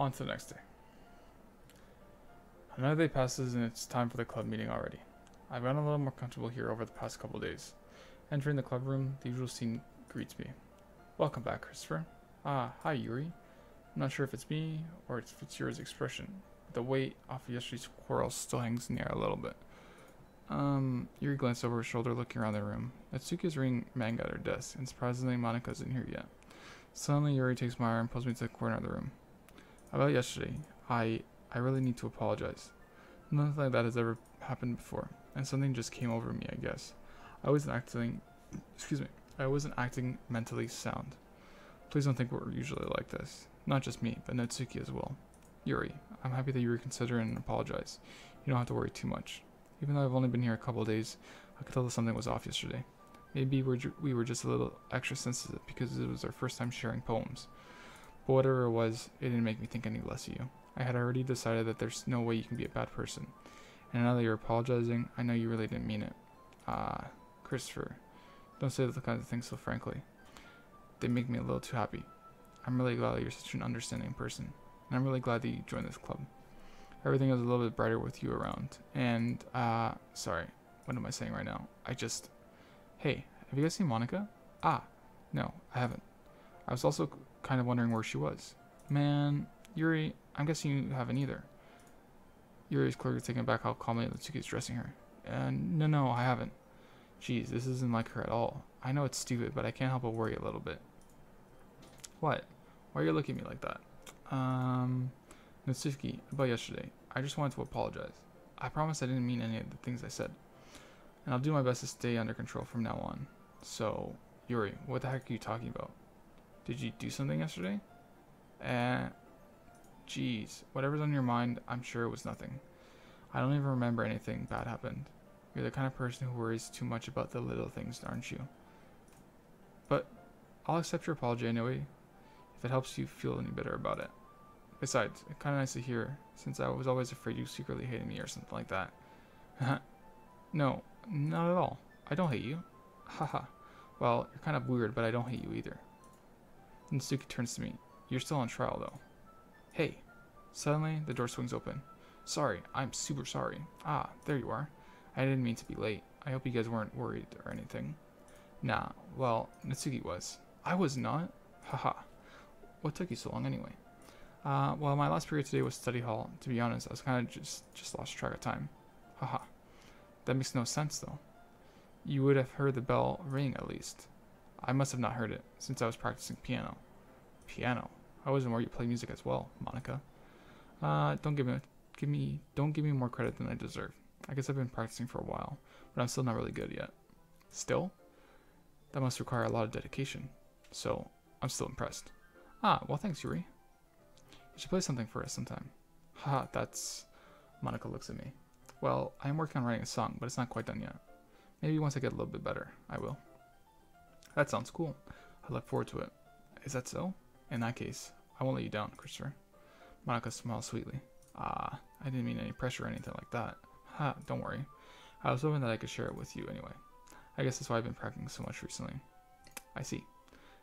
On to the next day. Another day passes and it's time for the club meeting already. I've gotten a little more comfortable here over the past couple days. Entering the club room, the usual scene greets me. Welcome back, Christopher. Ah, hi, Yuri. I'm not sure if it's me or if it's Yuri's expression. The weight off of yesterday's quarrel still hangs in the air a little bit. Yuri glanced over her shoulder, looking around the room. Natsuki is reading manga at her desk, and surprisingly, Monika isn't here yet. Suddenly, Yuri takes my arm and pulls me to the corner of the room. About yesterday, I really need to apologize. Nothing like that has ever happened before, and something just came over me, I guess. I wasn't acting mentally sound. Please don't think we're usually like this. Not just me, but Natsuki as well. Yuri, I'm happy that you reconsider and apologize. You don't have to worry too much. Even though I've only been here a couple of days, I could tell that something was off yesterday. Maybe we were just a little extra sensitive because it was our first time sharing poems. But whatever it was, it didn't make me think any less of you. I had already decided that there's no way you can be a bad person. And now that you're apologizing, I know you really didn't mean it. Christopher, don't say the kinds of things so frankly. They make me a little too happy. I'm really glad that you're such an understanding person. And I'm really glad that you joined this club. Everything is a little bit brighter with you around. And, sorry, what am I saying right now? Hey, have you guys seen Monika? No, I haven't. I was also kind of wondering where she was. Man, Yuri, I'm guessing you haven't either. Yuri is clearly taken aback how calmly Natsuki is dressing her. No, I haven't. Jeez, this isn't like her at all. I know it's stupid, but I can't help but worry a little bit. What? Why are you looking at me like that? Natsuki, about yesterday. I just wanted to apologize. I promise I didn't mean any of the things I said. And I'll do my best to stay under control from now on. So, Yuri, what the heck are you talking about? Did you do something yesterday? Jeez, whatever's on your mind, I'm sure it was nothing. I don't even remember anything bad happened. You're the kind of person who worries too much about the little things, aren't you? But I'll accept your apology anyway, if it helps you feel any better about it. Besides, it's kind of nice to hear, since I was always afraid you secretly hated me or something like that. No, not at all. I don't hate you. Haha. Well, you're kind of weird, but I don't hate you either. Natsuki turns to me. You're still on trial, though. Hey. Suddenly, the door swings open. Sorry, I'm super sorry. There you are. I didn't mean to be late. I hope you guys weren't worried or anything. Nah, well, Natsuki was. I was not. Haha. What took you so long anyway? Well, my last period today was study hall. To be honest, I was kind of just lost track of time. Haha. That makes no sense, though. You would have heard the bell ring, at least. I must have not heard it, since I was practicing piano. Piano? I wasn't where you play music as well, Monika. Don't give me more credit than I deserve. I guess I've been practicing for a while, but I'm still not really good yet. Still? That must require a lot of dedication. So, I'm still impressed. Well thanks, Yuri. You should play something for us sometime. Haha, that's... Monika looks at me. Well, I am working on writing a song, but it's not quite done yet. Maybe once I get a little bit better, I will. That sounds cool. I look forward to it. Is that so? In that case, I won't let you down, Christopher. Monika smiles sweetly. I didn't mean any pressure or anything like that. Don't worry. I was hoping that I could share it with you anyway. I guess that's why I've been practicing so much recently. I see.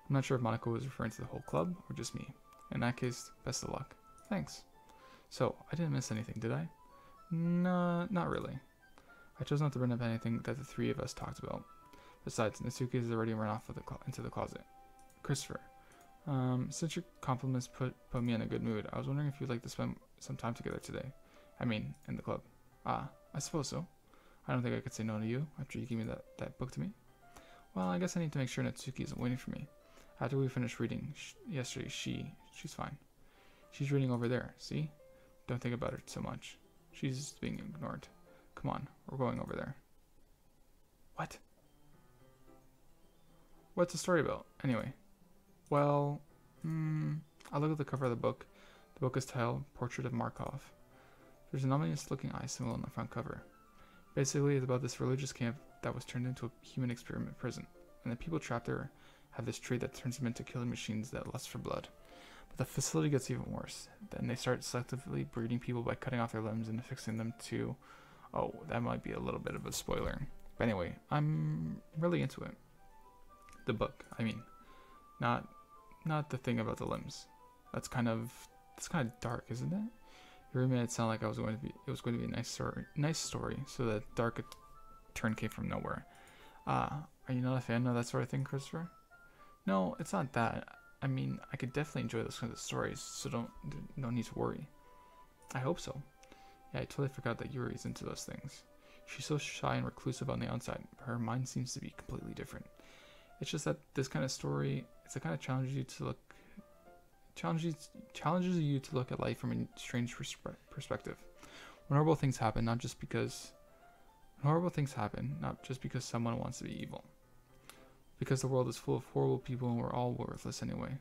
I'm not sure if Monika was referring to the whole club or just me. In that case, best of luck. Thanks. So, I didn't miss anything, did I? No, not really. I chose not to bring up anything that the three of us talked about. Besides, Natsuki has already run off into the closet. Christopher, since your compliments put me in a good mood, I was wondering if you'd like to spend some time together today. I mean, in the club. I suppose so. I don't think I could say no to you after you gave me that book to me. Well, I guess I need to make sure Natsuki isn't waiting for me. After we finished reading yesterday, she's fine. She's reading over there, see? Don't think about it so much. She's being ignored. Come on, we're going over there. What? What's the story about, anyway? Well, I look at the cover of the book. The book is titled Portrait of Markov. There's an ominous-looking eye symbol on the front cover. Basically, it's about this religious camp that was turned into a human experiment prison, and the people trapped there have this trait that turns them into killing machines that lust for blood. But the facility gets even worse. Then they start selectively breeding people by cutting off their limbs and affixing them to... Oh, that might be a little bit of a spoiler. But anyway, I'm really into it. The book, I mean. Not the thing about the limbs. That's kind of It's kind of dark, isn't it? Yuri made it sound like it was going to be a nice story, so that dark turn came from nowhere. Are you not a fan of that sort of thing, Christopher? No, it's not that. I mean, I could definitely enjoy those kinds of stories, so no need to worry. I hope so. Yeah, I totally forgot that Yuri's into those things. She's so shy and reclusive on the outside, but her mind seems to be completely different. It's just that this kind of story, it's the kind of challenges you to look at life from a strange perspective. When horrible things happen, not just because someone wants to be evil. Because the world is full of horrible people and we're all worthless anyway.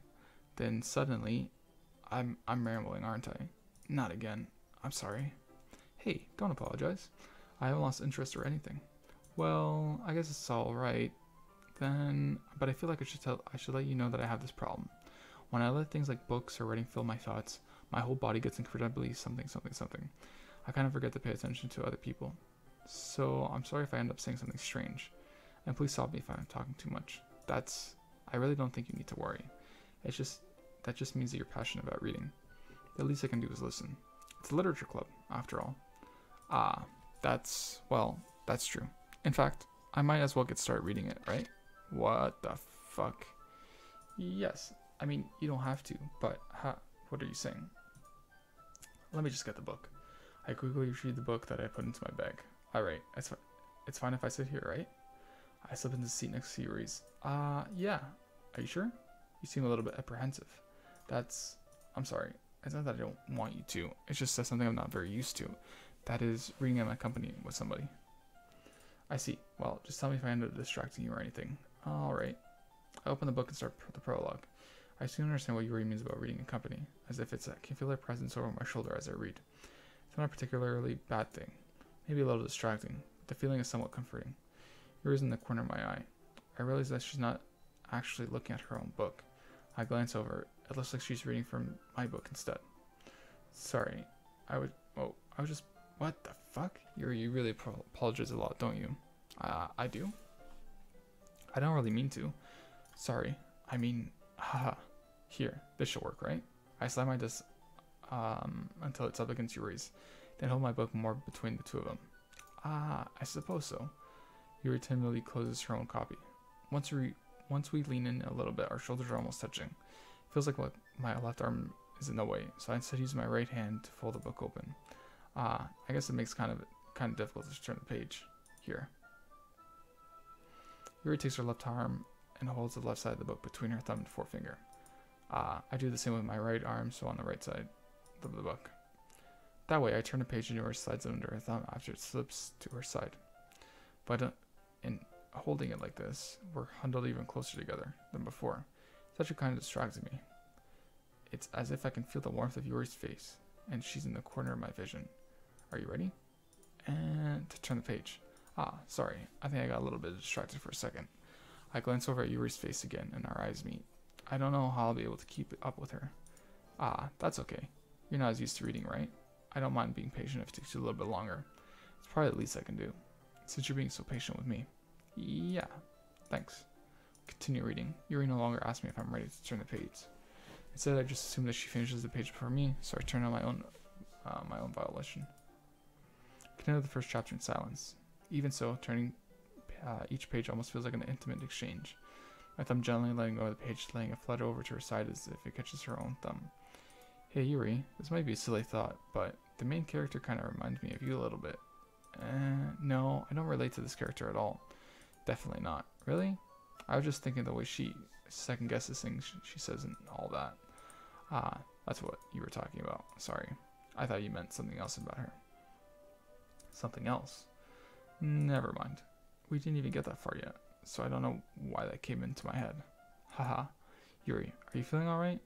Then suddenly, I'm rambling, aren't I? Not again. I'm sorry. Hey, don't apologize. I haven't lost interest or anything. Well, I guess it's all right. Then, but I feel like I should let you know that I have this problem. When I let things like books or writing fill my thoughts, my whole body gets incredibly something. I kind of forget to pay attention to other people. So I'm sorry if I end up saying something strange. And please stop me if I'm talking too much. I really don't think you need to worry. That just means that you're passionate about reading. The least I can do is listen. It's a literature club, after all. That's true. In fact, I might as well get started reading it, right? What the fuck? Yes, I mean, you don't have to, but what are you saying? Let me just get the book. I quickly retrieve the book that I put into my bag. Alright, it's fine if I sit here, right? I slip into the seat next to Yuri's. Yeah. Are you sure? You seem a little bit apprehensive. I'm sorry. It's not that I don't want you to. It's just something I'm not very used to. That is, reading at my company with somebody. I see. Well, just tell me if I end up distracting you or anything. Alright. I open the book and start the prologue. I soon understand what Yuri means about reading in company, as if I can feel their presence over my shoulder as I read. It's not a particularly bad thing. Maybe a little distracting, but the feeling is somewhat comforting. Yuri's in the corner of my eye. I realize that she's not actually looking at her own book. I glance over. It looks like she's reading from my book instead. Sorry. What the fuck? Yuri, you really apologize a lot, don't you? I do? I don't really mean to. Sorry. I mean, haha. Here, this should work, right? I slide my desk until it's up against Yuri's, then hold my book more between the two of them. I suppose so. Yuri timidly closes her own copy. Once we lean in a little bit, our shoulders are almost touching. It feels like my left arm is in the way, so I instead use my right hand to fold the book open. I guess it makes kind of difficult to turn the page. Here. Yuri takes her left arm and holds the left side of the book between her thumb and forefinger. I do the same with my right arm, so on the right side of the book. That way, I turn the page and Yuri slides it under her thumb after it slips to her side. But in holding it like this, we're huddled even closer together than before. It's actually kind of distracting me. It's as if I can feel the warmth of Yuri's face, and she's in the corner of my vision. Are you ready? And to turn the page. Sorry. I think I got a little bit distracted for a second. I glance over at Yuri's face again, and our eyes meet. I don't know how I'll be able to keep up with her. That's okay. You're not as used to reading, right? I don't mind being patient if it takes you a little bit longer. It's probably the least I can do, since you're being so patient with me. Yeah, thanks. Continue reading. Yuri no longer asks me if I'm ready to turn the page. Instead, I just assume that she finishes the page before me, so I turn on my own violation. Continue the first chapter in silence. Even so, turning each page almost feels like an intimate exchange. My thumb gently letting go of the page, laying a flutter over to her side as if it catches her own thumb. Hey Yuri, this might be a silly thought, but the main character kind of reminds me of you a little bit. No, I don't relate to this character at all. Definitely not. Really? I was just thinking the way she second guesses things she says and all that. That's what you were talking about. Sorry. I thought you meant something else about her. Something else? Never mind. We didn't even get that far yet, so I don't know why that came into my head. Haha. Yuri, are you feeling alright?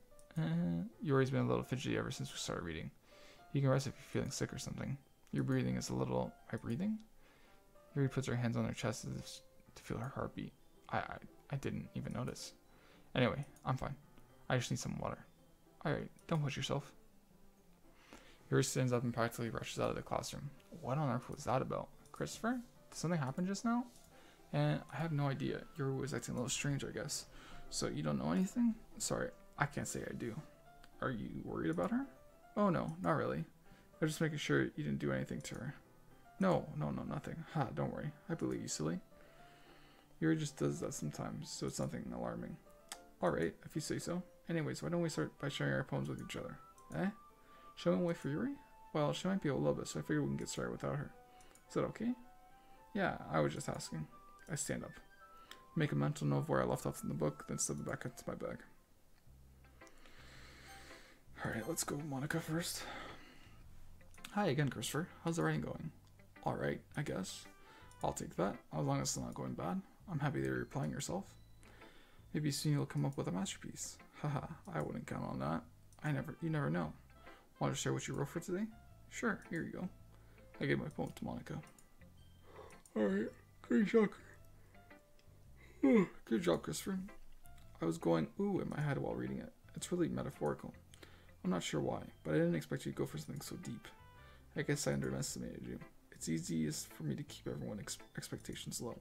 Yuri's been a little fidgety ever since we started reading. You can rest if you're feeling sick or something. Your breathing is a little... My breathing? Yuri puts her hands on her chest as if to feel her heartbeat. I didn't even notice. Anyway, I'm fine. I just need some water. Alright, don't push yourself. Yuri stands up and practically rushes out of the classroom. What on earth was that about? Christopher? Did something happen just now? And I have no idea. Yuri was acting a little strange, I guess. So you don't know anything? Sorry, I can't say I do. Are you worried about her? Oh no, not really. I was just making sure you didn't do anything to her. No, nothing. Ha, don't worry. I believe you, silly. Yuri just does that sometimes, so it's nothing alarming. Alright, if you say so. Anyways, why don't we start by sharing our poems with each other? Eh? Showing away for Yuri? Well, she might be a little bit, so I figured we can get started without her. Is that okay? Yeah, I was just asking. I stand up. Make a mental note of where I left off in the book, then step back into my bag. Alright, let's go Monica first. Hi again, Christopher. How's the writing going? Alright, I guess. I'll take that, as long as it's not going bad. I'm happy that you're applying yourself. Maybe soon you'll come up with a masterpiece. Haha, I wouldn't count on that. You never know. Want to share what you wrote for today? Sure, here you go. I gave my poem to Monica. Alright, great job. Good job, Christopher. I was going ooh in my head while reading it. It's really metaphorical. I'm not sure why, but I didn't expect you to go for something so deep. I guess I underestimated you. It's easiest for me to keep everyone's expectations low.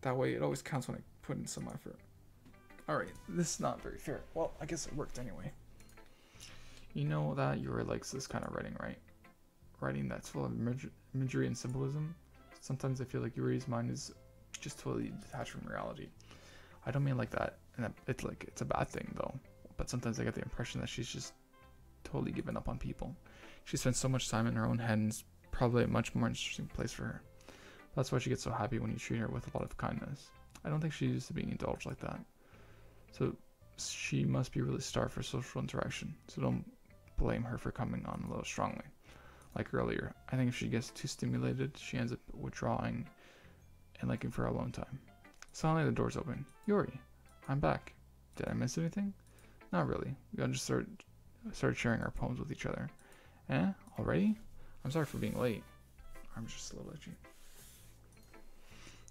That way, it always counts when I put in some effort. Alright, this is not very fair. Well, I guess it worked anyway. You know that Yuri likes this kind of writing, right? Writing that's full of imagery and symbolism. Sometimes I feel like Yuri's mind is just totally detached from reality. I don't mean like that, and it's a bad thing though. But sometimes I get the impression that she's just totally given up on people. She spends so much time in her own head, and it's probably a much more interesting place for her. That's why she gets so happy when you treat her with a lot of kindness. I don't think she's used to being indulged like that. So she must be really starved for social interaction. So don't blame her for coming on a little strongly. Like earlier, I think if she gets too stimulated, she ends up withdrawing and liking for alone time. Suddenly the door's open. Yuri, I'm back. Did I miss anything? Not really. We all just started sharing our poems with each other. Eh? Already? I'm sorry for being late. I'm just a little itchy.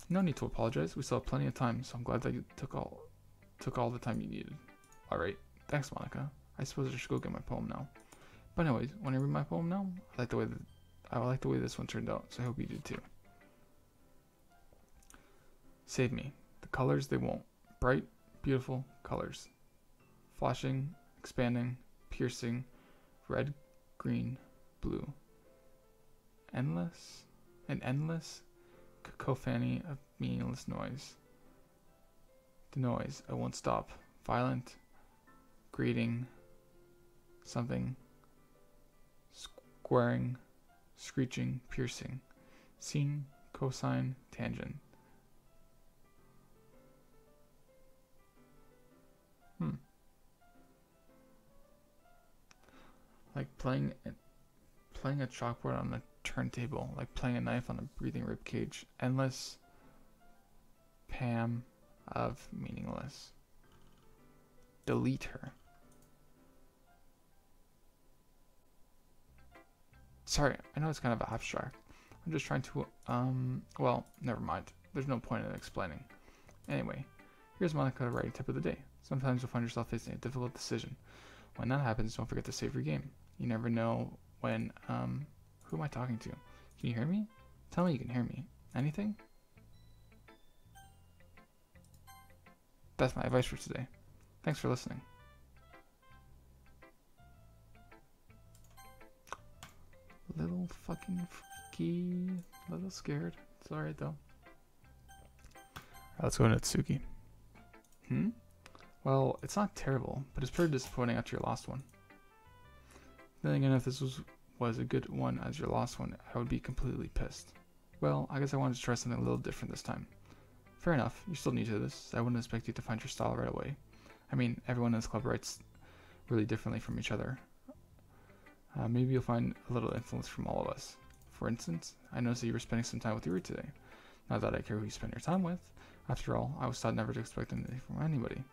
No need to apologize. We still have plenty of time, so I'm glad that you took all the time you needed. Alright. Thanks, Monica. I suppose I should go get my poem now. But anyways, when I read my poem now, I like the way this one turned out, so I hope you do too. Save me. The colors they won't. Bright, beautiful colors. Flashing, expanding, piercing, red, green, blue. An endless cacophony of meaningless noise. The noise, I won't stop. Violent, greeting, something, squaring, screeching, piercing, sine, cosine, tangent. Like playing a chalkboard on a turntable, like playing a knife on a breathing rib cage. Endless Pam of meaningless. Delete her. Sorry, I know it's kind of abstract. I'm just trying to, well, never mind. There's no point in explaining. Anyway, here's Monica writing tip of the day. Sometimes you'll find yourself facing a difficult decision. When that happens, don't forget to save your game. You never know when, who am I talking to? Can you hear me? Tell me you can hear me. Anything? That's my advice for today. Thanks for listening. Little fucking freaky, little scared. It's alright though. Let's go into Tsuki. Well, it's not terrible, but it's pretty disappointing after your last one. Then again, if this was a good one as your last one, I would be completely pissed. Well, I guess I wanted to try something a little different this time. Fair enough, you're still new to this, so I wouldn't expect you to find your style right away. I mean, everyone in this club writes really differently from each other. Maybe you'll find a little influence from all of us. For instance, I noticed that you were spending some time with Yuri today. Not that I care who you spend your time with. After all, I was taught never to expect anything from anybody.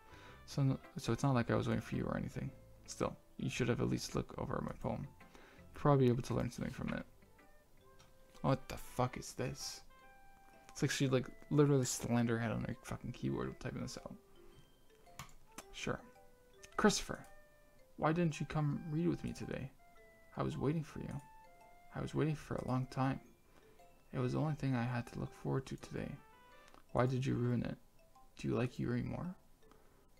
So it's not like I was waiting for you or anything. Still, you should have at least looked over my poem. You'd probably be able to learn something from it. What the fuck is this? It's like she literally slammed her head on her fucking keyboard typing this out. Sure. Christopher, why didn't you come read with me today? I was waiting for you. I was waiting for a long time. It was the only thing I had to look forward to today. Why did you ruin it? Do you like Yuri more?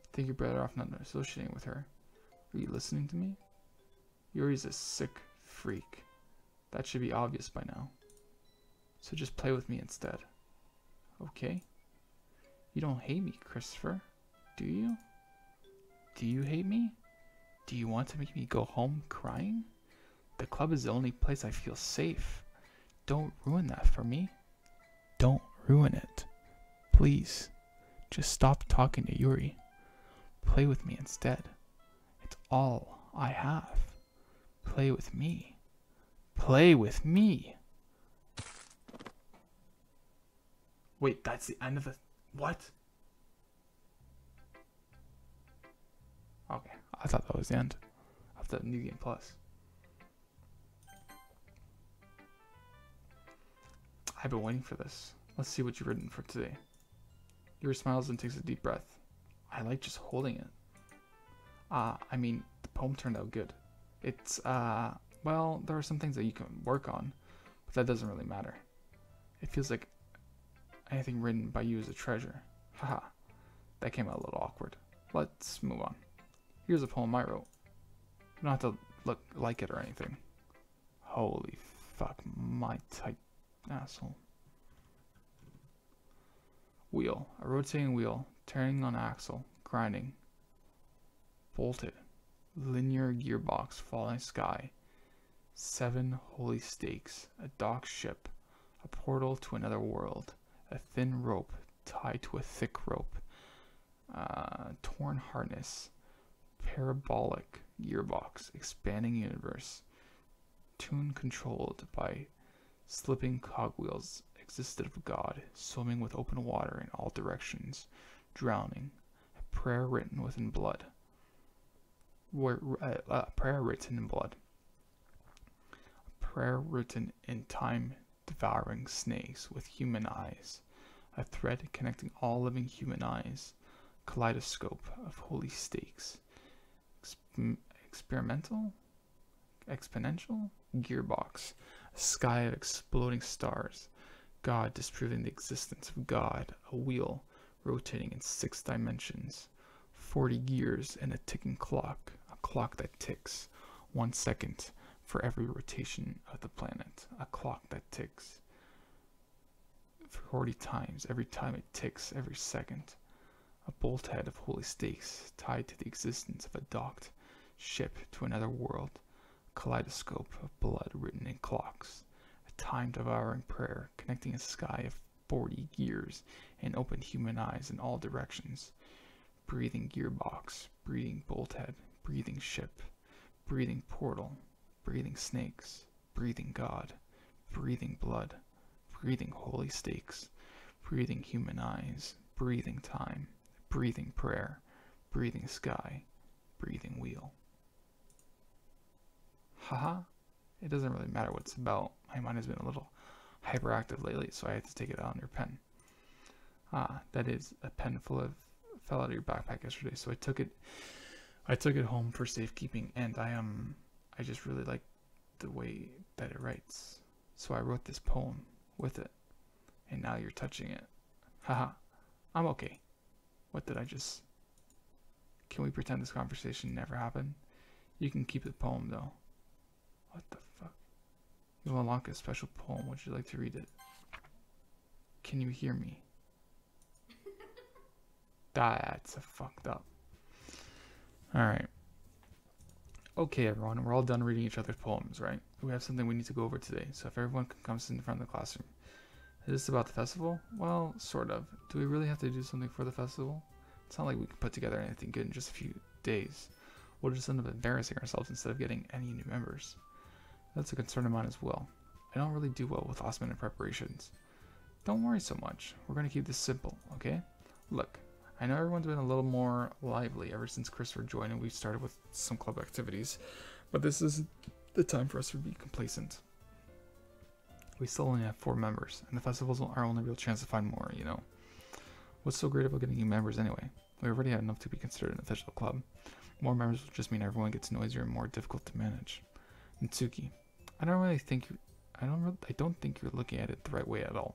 I think you're better off not associating with her. Are you listening to me? Yuri's a sick freak. That should be obvious by now. So just play with me instead. Okay? You don't hate me, Christopher, do you? Do you hate me? Do you want to make me go home crying? The club is the only place I feel safe. Don't ruin that for me. Don't ruin it. Please. Just stop talking to Yuri. Play with me instead. It's all I have. Play with me. Play with me. Wait, that's the end of the... What? Okay, I thought that was the end of the New Game Plus. I've been waiting for this. Let's see what you've written for today. Yuri smiles and takes a deep breath. I like just holding it. I mean, the poem turned out good. It's, well, there are some things that you can work on, but that doesn't really matter. It feels like anything written by you is a treasure. Haha, that came out a little awkward. Let's move on. Here's a poem I wrote. You don't have to look like it or anything. Holy fuck, my type asshole. Wheel, a rotating wheel, turning on axle, grinding. Bolted, linear gearbox, falling sky. 7 holy stakes, a dock ship, a portal to another world, a thin rope tied to a thick rope, torn harness, parabolic gearbox, expanding universe, tune controlled by slipping cogwheels, existed of God, swimming with open water in all directions, drowning, a prayer written within blood. Prayer written in blood. A prayer written in time, devouring snakes with human eyes. A thread connecting all living human eyes. Kaleidoscope of holy stakes. Experimental? Exponential? Gearbox. A sky of exploding stars. God disproving the existence of God. A wheel rotating in 6 dimensions. 40 gears and a ticking clock. A clock that ticks 1 second for every rotation of the planet. A clock that ticks 40 times every time it ticks every second. A bolt head of holy stakes tied to the existence of a docked ship to another world. A kaleidoscope of blood written in clocks. A time-devouring prayer connecting a sky of 40 gears and open human eyes in all directions. Breathing gearbox, breathing bolt head, breathing ship, breathing portal, breathing snakes, breathing God, breathing blood, breathing holy stakes, breathing human eyes, breathing time, breathing prayer, breathing sky, breathing wheel. Haha, it doesn't really matter what it's about. My mind has been a little hyperactive lately, so I had to take it out on your pen. That is a pen fell out of your backpack yesterday, so I took it home for safekeeping, and I just really like the way that it writes. So I wrote this poem with it, and now you're touching it. Haha, I'm okay. What did I just... Can we pretend this conversation never happened? You can keep the poem, though. What the fuck? You unlock a special poem. Would you like to read it? Can you hear me? That's fucked up. Alright. Okay, everyone. We're all done reading each other's poems, right? We have something we need to go over today, so if everyone comes in front of the classroom. Is this about the festival? Well, sort of. Do we really have to do something for the festival? It's not like we can put together anything good in just a few days. We'll just end up embarrassing ourselves instead of getting any new members. That's a concern of mine as well. I don't really do well with last-minute preparations. Don't worry so much. We're going to keep this simple, okay? Look, I know everyone's been a little more lively ever since Christopher joined and we started with some club activities, but this is the time for us to be complacent. We still only have 4 members, and the festival's our only real chance to find more, you know. What's so great about getting new members anyway? We already have enough to be considered an official club. More members will just mean everyone gets noisier and more difficult to manage. Mitsuki, I don't think you're looking at it the right way at all.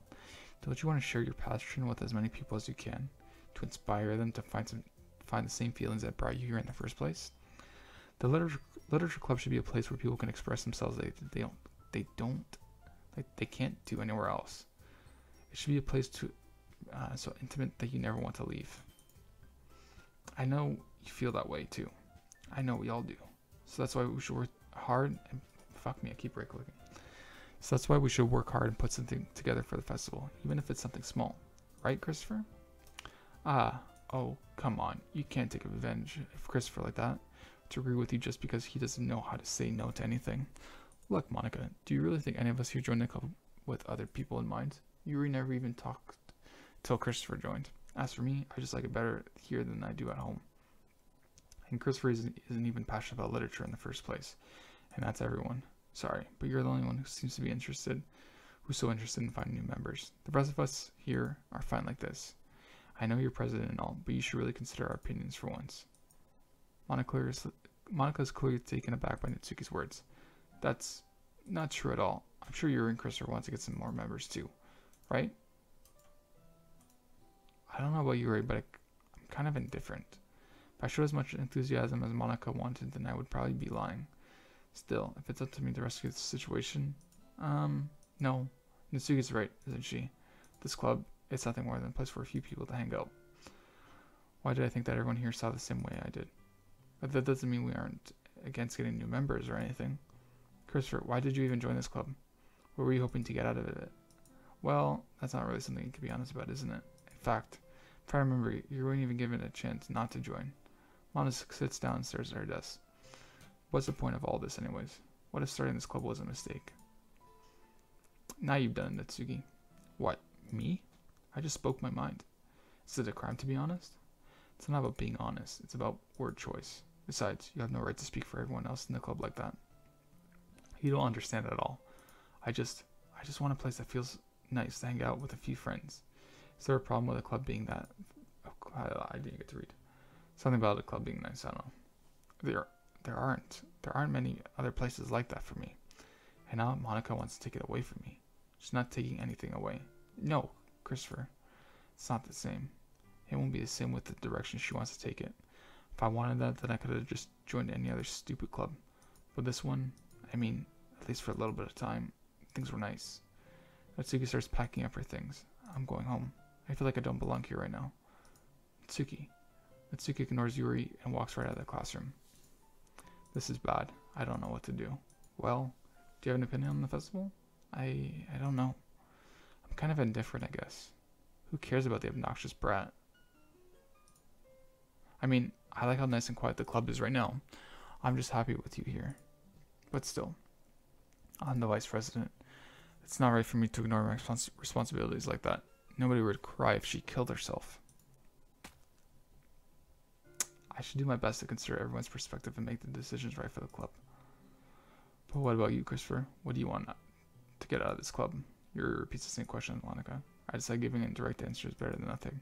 Don't you want to share your passion with as many people as you can, to inspire them to find the same feelings that brought you here in the first place? The Literature club should be a place where people can express themselves. They can't do anywhere else. It should be a place so intimate that you never want to leave. I know you feel that way too. I know we all do. So that's why we should work hard and fuck me, I keep right clicking. So that's why we should work hard and put something together for the festival, even if it's something small. Right, Christopher? Oh, come on. You can't take advantage of Christopher like that. To agree with you just because he doesn't know how to say no to anything. Look, Monica, do you really think any of us here joined the club with other people in mind? Yuri never even talked till Christopher joined. As for me, I just like it better here than I do at home. And Christopher isn't even passionate about literature in the first place. And that's everyone. Sorry, but you're the only one who seems to be who's so interested in finding new members. The rest of us here are fine like this. I know you're president and all, but you should really consider our opinions for once. Monica is clearly taken aback by Natsuki's words. That's not true at all. I'm sure Yuri and Christopher want to get some more members too, right? I don't know about Yuri, but I'm kind of indifferent. If I showed as much enthusiasm as Monica wanted, then I would probably be lying. Still, if it's up to me to rescue the situation, no. Natsuki's right, isn't she? This club, it's nothing more than a place for a few people to hang out. Why did I think that everyone here saw the same way I did? But that doesn't mean we aren't against getting new members or anything. Christopher, why did you even join this club? What were you hoping to get out of it? Well, that's not really something you can be honest about, isn't it? In fact, if I remember, you weren't even given a chance not to join. Monica sits down and stares at her desk. What's the point of all this anyways? What if starting this club was a mistake? Now you've done it, Natsuki. What, me? I just spoke my mind. Is it a crime to be honest? It's not about being honest, it's about word choice. Besides, you have no right to speak for everyone else in the club like that. You don't understand at all. I just want a place that feels nice to hang out with a few friends. Is there a problem with a club being that? Oh, I didn't get to read. Something about a club being nice, I don't know. There aren't many other places like that for me. And now Monica wants to take it away from me. She's not taking anything away. No, Christopher. It's not the same. It won't be the same with the direction she wants to take it. If I wanted that, then I could have just joined any other stupid club. But this one, I mean, at least for a little bit of time, things were nice. Natsuki starts packing up her things. I'm going home. I feel like I don't belong here right now. Natsuki ignores Yuri and walks right out of the classroom. This is bad. I don't know what to do. Well, do you have an opinion on the festival? I don't know. I'm kind of indifferent, I guess. Who cares about the obnoxious brat? I mean, I like how nice and quiet the club is right now. I'm just happy with you here. But still, I'm the vice president. It's not right for me to ignore my responsibilities like that. Nobody would cry if she killed herself. I should do my best to consider everyone's perspective and make the decisions right for the club. But what about you, Christopher? What do you want to get out of this club? Yuri repeats the same question, Monica. I decide giving a direct answer is better than nothing.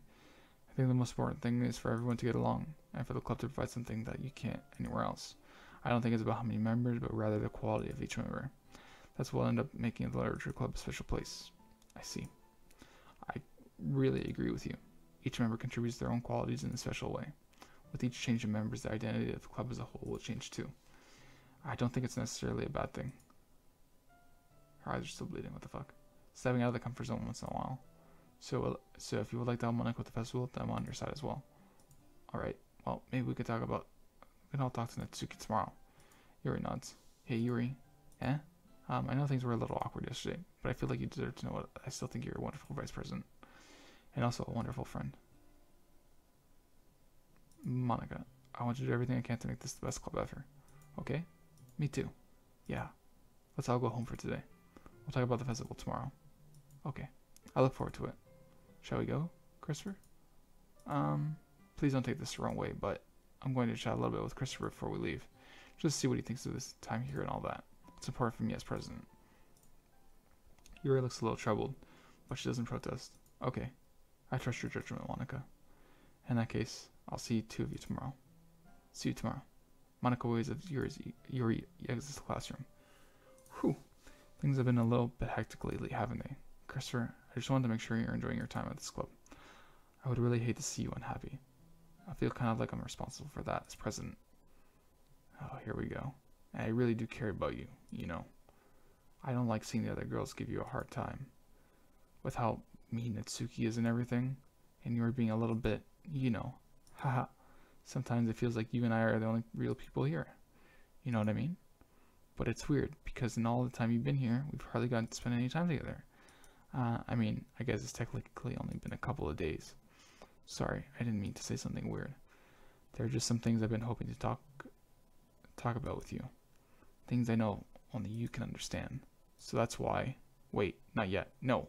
I think the most important thing is for everyone to get along, and for the club to provide something that you can't anywhere else. I don't think it's about how many members, but rather the quality of each member. That's what will end up making the literature club a special place. I see. I really agree with you. Each member contributes their own qualities in a special way. With each change of members, the identity of the club as a whole will change too. I don't think it's necessarily a bad thing. Her eyes are still bleeding, what the fuck? Stepping out of the comfort zone once in a while. So if you would like to help Monica with the festival, then I'm on your side as well. Alright, well, maybe we can all talk to Natsuki tomorrow. Yuri nods. Hey Yuri. Eh? I know things were a little awkward yesterday, but I feel like you deserve to know what I still think you're a wonderful vice president. And also a wonderful friend. Monica, I want you to do everything I can to make this the best club ever. Okay? Me too. Yeah. Let's all go home for today. We'll talk about the festival tomorrow. Okay. I look forward to it. Shall we go, Christopher? Please don't take this the wrong way, but I'm going to chat a little bit with Christopher before we leave. Just to see what he thinks of this time here and all that. It's important for me as president. Yuri looks a little troubled, but she doesn't protest. Okay. I trust your judgment, Monica. In that case, I'll see two of you tomorrow. See you tomorrow. Monica waves as Yuri exits the classroom. Whew. Things have been a little bit hectic lately, haven't they? Christopher, I just wanted to make sure you're enjoying your time at this club. I would really hate to see you unhappy. I feel kind of like I'm responsible for that as president. Oh, here we go. And I really do care about you, you know. I don't like seeing the other girls give you a hard time. With how mean Natsuki is and everything. And you're being a little bit, you know, haha. Sometimes it feels like you and I are the only real people here. You know what I mean? But it's weird, because in all the time you've been here, we've hardly gotten to spend any time together. I mean, I guess it's technically only been a couple of days. Sorry, I didn't mean to say something weird. There are just some things I've been hoping to talk about with you. Things I know only you can understand. So that's why... Wait, not yet. No.